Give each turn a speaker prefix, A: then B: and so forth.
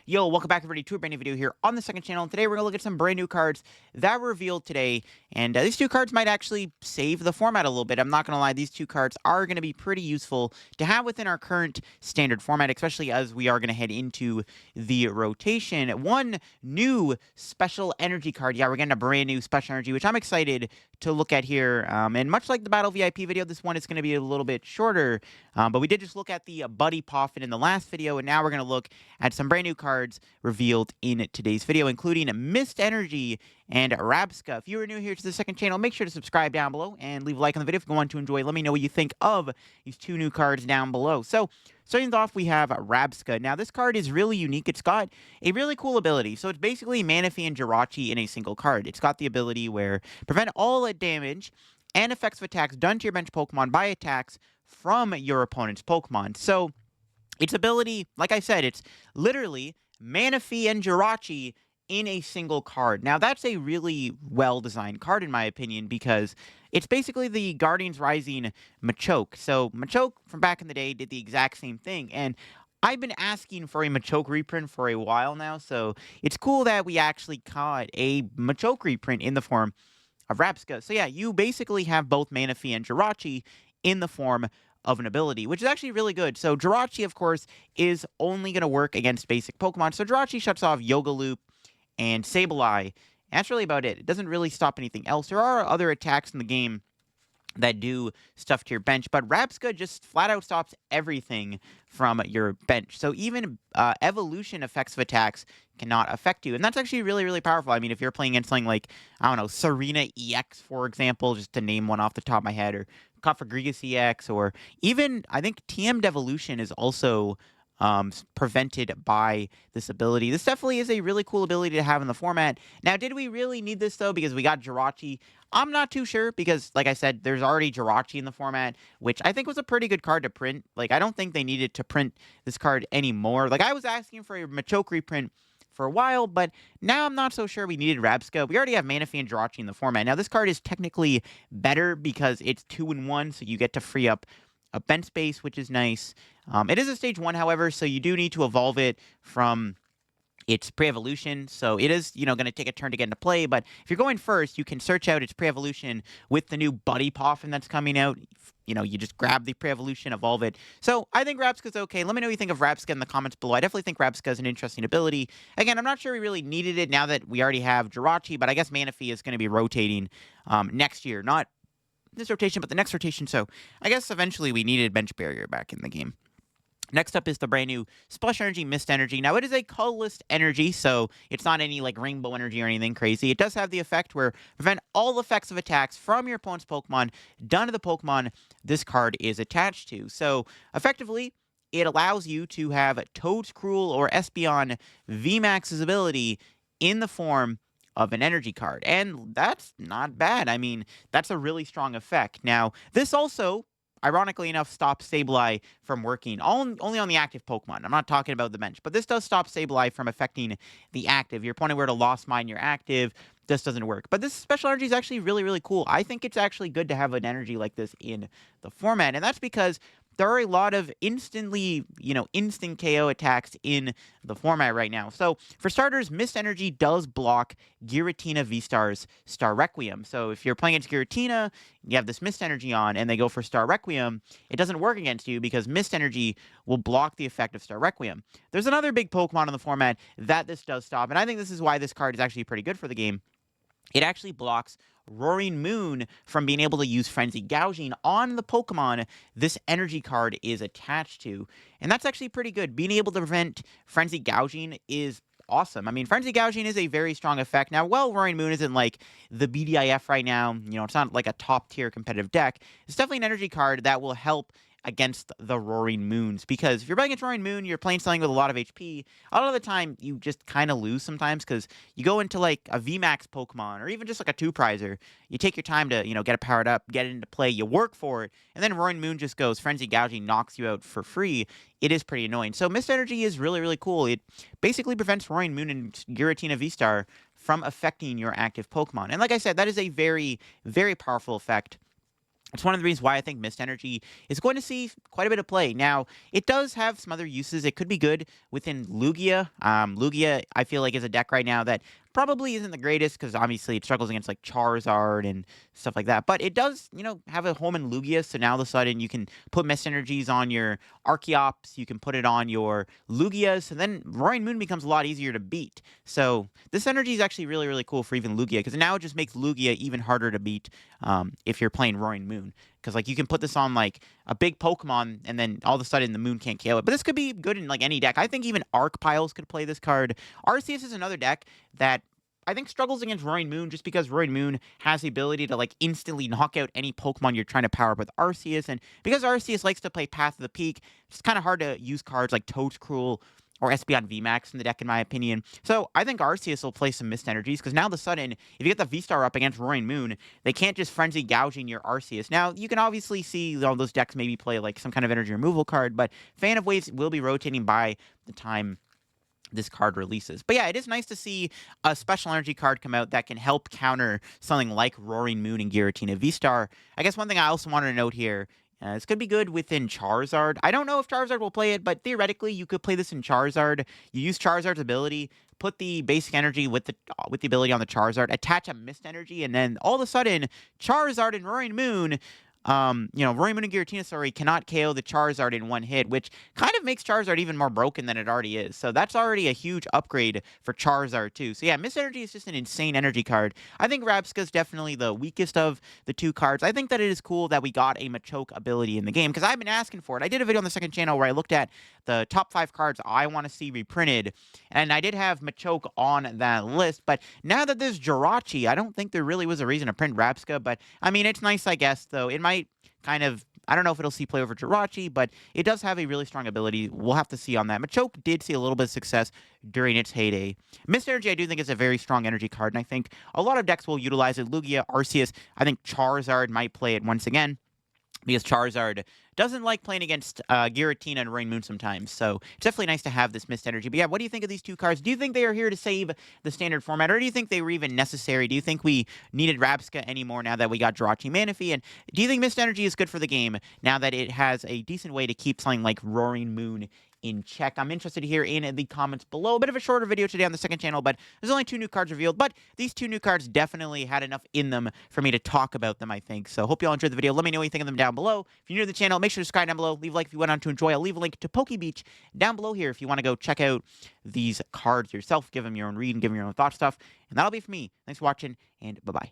A: Yo, welcome back everybody to a brand new video here on the second channel. And today we're going to look at some brand new cards that were revealed today. And these two cards might actually save the format a little bit. I'm not going to lie, these two cards are going to be pretty useful to have within our current standard format, especially as we are going to head into the rotation. One new special energy card. Yeah, we're getting a brand new special energy, which I'm excited to look at here. And much like the Battle VIP video, this one is going to be a little bit shorter. But we did just look at the Buddy Poffin in the last video, and now we're going to look at some brand new cards revealed in today's video, including Mist Energy and Rabska. If you are new here to the second channel, make sure to subscribe down below and leave a like on the video if you want to enjoy. Let me know what you think of these two new cards down below. So, starting off, we have Rabska. Now, this card is really unique. It's got a really cool ability. So, it's basically Manaphy and Jirachi in a single card. It's got the ability where prevent all damage and effects of attacks done to your bench Pokemon by attacks from your opponent's Pokemon. So, its ability, like I said, it's literally Manaphy and Jirachi in a single card. Now, that's a really well-designed card, in my opinion, because it's basically the Guardians Rising Machoke. So, Machoke, from back in the day, did the exact same thing, and I've been asking for a Machoke reprint for a while now, so it's cool that we actually caught a Machoke reprint in the form of Rabska. So yeah, you basically have both Manaphy and Jirachi in the form of an ability, which is actually really good. So Jirachi, of course, is only going to work against basic Pokemon. So Jirachi shuts off Yoga Loop and Sableye. That's really about it. It doesn't really stop anything else. There are other attacks in the game that do stuff to your bench, but Rabska just flat out stops everything from your bench. So even evolution effects of attacks cannot affect you, and that's actually really, really powerful. I mean, if you're playing against something like, I don't know, Serena EX, for example, just to name one off the top of my head, or Cofagrigus EX, or even, I think TM Devolution is also prevented by this ability. This definitely is a really cool ability to have in the format. Now, did we really need this, though, because we got Jirachi? I'm not too sure, because, like I said, there's already Jirachi in the format, which I think was a pretty good card to print. Like, I don't think they needed to print this card anymore. Like, I was asking for a Machoke reprint for a while, but now I'm not so sure we needed Rabska. We already have Manaphy and Jirachi in the format. Now, this card is technically better because it's 2-in-1, so you get to free up a bench space, which is nice. It is a stage 1, however, so you do need to evolve it from its pre-evolution, so it is, going to take a turn to get into play, but if you're going first, you can search out its pre-evolution with the new Buddy Poffin that's coming out. You just grab the pre-evolution, evolve it. So I think Rabska's okay. Let me know what you think of Rabska in the comments below. I definitely think Rabska is an interesting ability. Again, I'm not sure we really needed it now that we already have Jirachi, but I guess Manaphy is going to be rotating next year. Not this rotation, but the next rotation, so I guess eventually we needed Bench Barrier back in the game. Next up is the brand new Splash Energy, Mist Energy. Now, it is a colorless energy, so it's not any, like, rainbow energy or anything crazy. It does have the effect where prevent all effects of attacks from your opponent's Pokemon done to the Pokemon this card is attached to. So, effectively, it allows you to have Toedscruel or Espeon VMAX's ability in the form of an energy card. And that's not bad. I mean, that's a really strong effect. Now, this also, ironically enough, stops Sableye from working only on the active Pokemon. I'm not talking about the bench, but this does stop Sableye from affecting the active. Your opponent were to Lost Mine your active, this doesn't work. But this special energy is actually really, really cool. I think it's actually good to have an energy like this in the format, and that's because there are a lot of instant KO attacks in the format right now. So, for starters, Mist Energy does block Giratina V-Star's Star Requiem. So, if you're playing against Giratina, you have this Mist Energy on, and they go for Star Requiem, it doesn't work against you because Mist Energy will block the effect of Star Requiem. There's another big Pokemon in the format that this does stop, and I think this is why this card is actually pretty good for the game. It actually blocks Roaring Moon from being able to use Frenzy Gouging on the Pokemon this energy card is attached to. And that's actually pretty good. Being able to prevent Frenzy Gouging is awesome. I mean, Frenzy Gouging is a very strong effect. Now, while Roaring Moon isn't like the BDIF right now, it's not like a top-tier competitive deck, it's definitely an energy card that will help against the Roaring Moons, because if you're playing against Roaring Moon, you're playing something with a lot of HP. A lot of the time, you just kind of lose sometimes, because you go into, like, a VMAX Pokemon, or even just, like, a two-prizer. You take your time to, get it powered up, get it into play, you work for it, and then Roaring Moon just goes Frenzy Gouging, knocks you out for free. It is pretty annoying. So Mist Energy is really, really cool. It basically prevents Roaring Moon and Giratina V-Star from affecting your active Pokemon. And like I said, that is a very, very powerful effect. It's one of the reasons why I think Mist Energy is going to see quite a bit of play. Now, it does have some other uses. It could be good within Lugia. Lugia, I feel like, is a deck right now that probably isn't the greatest because obviously it struggles against like Charizard and stuff like that. But it does, have a home in Lugia. So now all of a sudden you can put Mist Energies on your Archeops. You can put it on your Lugias. And then Roaring Moon becomes a lot easier to beat. So this energy is actually really, really cool for even Lugia because now it just makes Lugia even harder to beat if you're playing Roaring Moon. Because like you can put this on like a big Pokemon, and then all of a sudden the Moon can't KO it. But this could be good in like any deck. I think even Arc Piles could play this card. Arceus is another deck that I think struggles against Roaring Moon just because Roaring Moon has the ability to like instantly knock out any Pokemon you're trying to power up with Arceus, and because Arceus likes to play Path of the Peak, it's kind of hard to use cards like Toadcruel or Espeon VMAX in the deck, in my opinion. So I think Arceus will play some Mist Energies, because now all of a sudden, if you get the V-Star up against Roaring Moon, they can't just Frenzy Gouging your Arceus. Now, you can obviously see all those decks maybe play like some kind of energy removal card, but Fan of Waves will be rotating by the time this card releases. But yeah, it is nice to see a special energy card come out that can help counter something like Roaring Moon and Giratina V-Star. I guess one thing I also wanted to note here, this could be good within Charizard. I don't know if Charizard will play it, but theoretically, you could play this in Charizard. You use Charizard's ability, put the basic energy with the ability on the Charizard, attach a Mist Energy, and then all of a sudden, Charizard and Roaring Moon Roaring Moon and Giratina, sorry, cannot KO the Charizard in one hit, which kind of makes Charizard even more broken than it already is. So that's already a huge upgrade for Charizard, too. So yeah, Mist Energy is just an insane energy card. I think Rabska is definitely the weakest of the two cards. I think that it is cool that we got a Machoke ability in the game, because I've been asking for it. I did a video on the second channel where I looked at the top 5 cards I want to see reprinted, and I did have Machoke on that list, but now that there's Jirachi, I don't think there really was a reason to print Rabska, but I mean, it's nice, I guess, though. It might kind of, I don't know if it'll see play over Jirachi, but it does have a really strong ability. We'll have to see on that. Machoke did see a little bit of success during its heyday. Mist Energy, I do think, is a very strong energy card, and I think a lot of decks will utilize it. Lugia, Arceus, I think Charizard might play it once again, because Charizard doesn't like playing against Giratina and Rain Moon sometimes. So it's definitely nice to have this Mist Energy. But yeah, what do you think of these two cards? Do you think they are here to save the standard format, or do you think they were even necessary? Do you think we needed Rabska anymore now that we got Jirachi Manaphy? And do you think Mist Energy is good for the game now that it has a decent way to keep something like Roaring Moon in check? I'm interested to hear in the comments below. A bit of a shorter video today on the second channel, but there's only 2 new cards revealed, but these 2 new cards definitely had enough in them for me to talk about them, I think. So hope you all enjoyed the video. Let me know what you think of them down below. If you're new to the channel, make sure to subscribe down below. Leave a like if you went on to enjoy. I'll leave a link to Poke Beach down below here if you want to go check out these cards yourself, give them your own read, and give them your own thought stuff. And that'll be for me. Thanks for watching, and bye-bye.